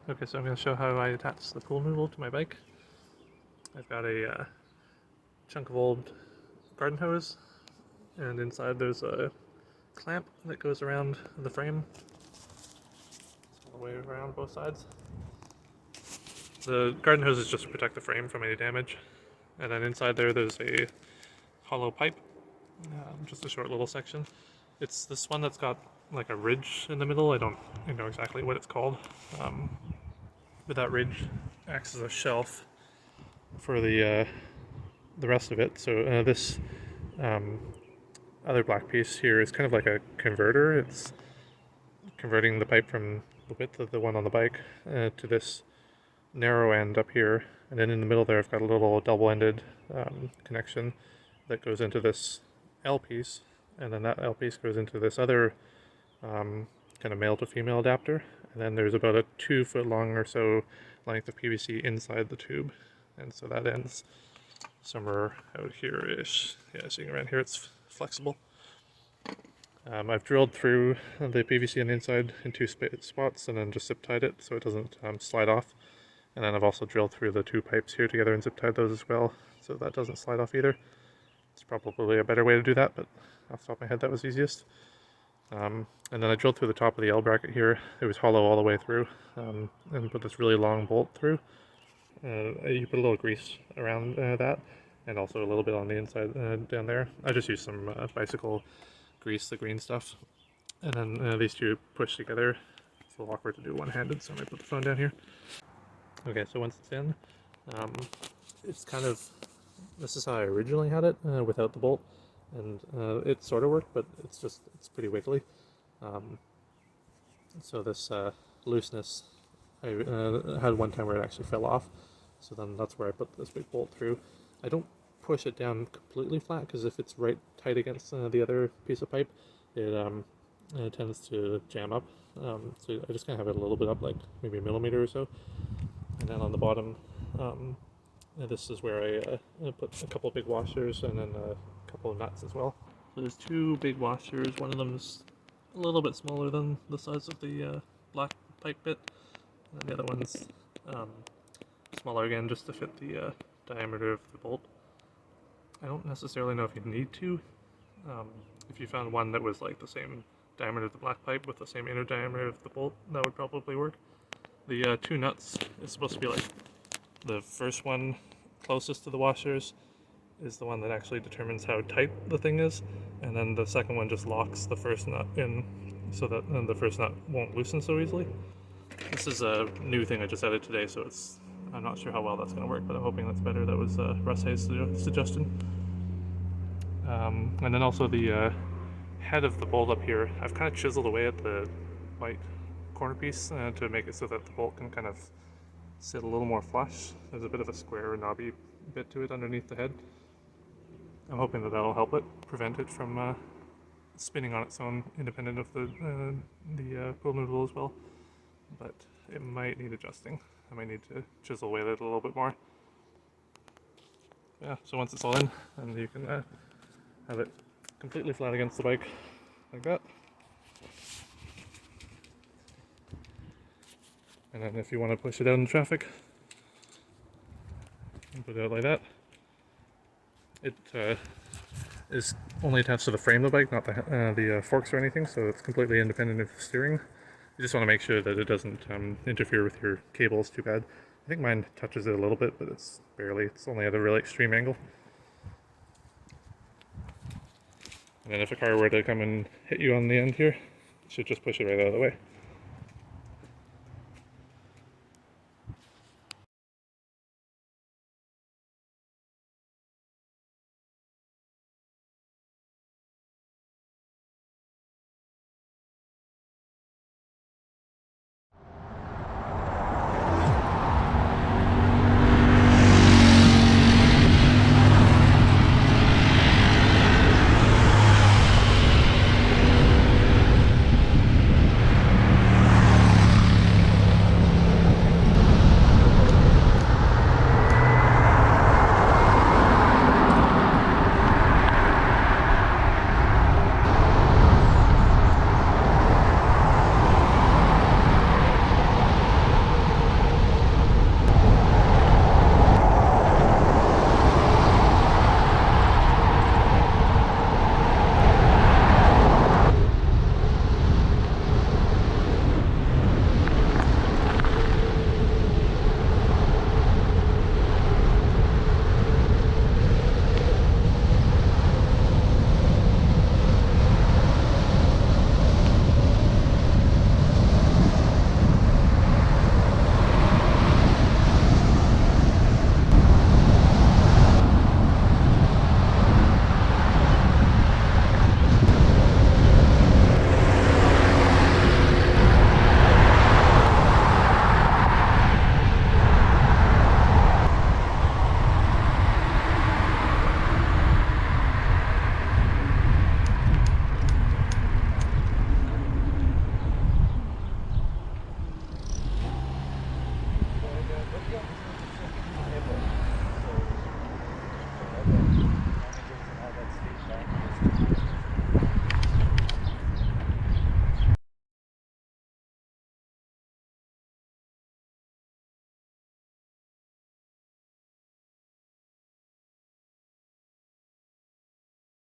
Okay, so I'm going to show how I attach the pool noodle to my bike. I've got a chunk of old garden hose, and inside there's a clamp that goes around the frame, all the way around both sides. The garden hose is just to protect the frame from any damage, and then inside there's a hollow pipe, just a short little section. It's this one that's got like a ridge in the middle. I don't know exactly what it's called, but that ridge acts as a shelf for the rest of it. So this um, other black piece here is kind of like a converter. It's converting the pipe from the width of the one on the bike to this narrow end up here, and then in the middle there I've got a little double-ended connection that goes into this L piece, and then that L piece goes into this other kind of male to female adapter, and then there's about a 2 foot long or so length of PVC inside the tube, and so that ends somewhere out here-ish. Yeah, seeing around here it's flexible. I've drilled through the PVC on the inside in 2 spots and then just zip tied it so it doesn't slide off. And then I've also drilled through the 2 pipes here together and zip tied those as well, so that doesn't slide off either. It's probably a better way to do that, but off the top of my head that was easiest. And then I drilled through the top of the L bracket here. It was hollow all the way through, and put this really long bolt through. You put a little grease around that, and also a little bit on the inside down there. I just used some bicycle grease, the green stuff. And then these two push together. It's a little awkward to do one-handed, so I'm going to put the phone down here. Okay, so once it's in, it's kind of, this is how I originally had it, without the bolt, and it sort of worked, but it's pretty wiggly. So this looseness, I had one time where it actually fell off, so then that's where I put this big bolt through. I don't push it down completely flat, because if it's right tight against the other piece of pipe, it tends to jam up. So I just kind of have it a little bit up, like maybe a millimeter or so. And then on the bottom, this is where I put a couple of big washers and then a couple of nuts as well. So there's 2 big washers. One of them's a little bit smaller than the size of the black pipe bit, and then the other one's smaller again, just to fit the diameter of the bolt. I don't necessarily know if you need to. If you found one that was like the same diameter of the black pipe with the same inner diameter of the bolt, that would probably work. The 2 nuts is supposed to be like the first one closest to the washers is the one that actually determines how tight the thing is, and then the second one just locks the first nut in so that the first nut won't loosen so easily. This is a new thing I just added today, so I'm not sure how well that's going to work, but I'm hoping that's better. That was Russ Hayes' suggestion. And then also the head of the bolt up here, I've kind of chiseled away at the white corner piece to make it so that the bolt can kind of sit a little more flush. There's a bit of a square or knobby bit to it underneath the head. I'm hoping that that'll help it, prevent it from spinning on its own independent of the pool noodle as well. But it might need adjusting. I might need to chisel away at it a little bit more. Yeah, so once it's all in, and you can have it completely flat against the bike, like that. And then if you want to push it out in traffic, you put it out like that. It is only attached to the frame of the bike, not the forks or anything, so it's completely independent of the steering. You just want to make sure that it doesn't interfere with your cables too bad. I think mine touches it a little bit, but it's barely. It's only at a really extreme angle. And then if a car were to come and hit you on the end here, you should just push it right out of the way.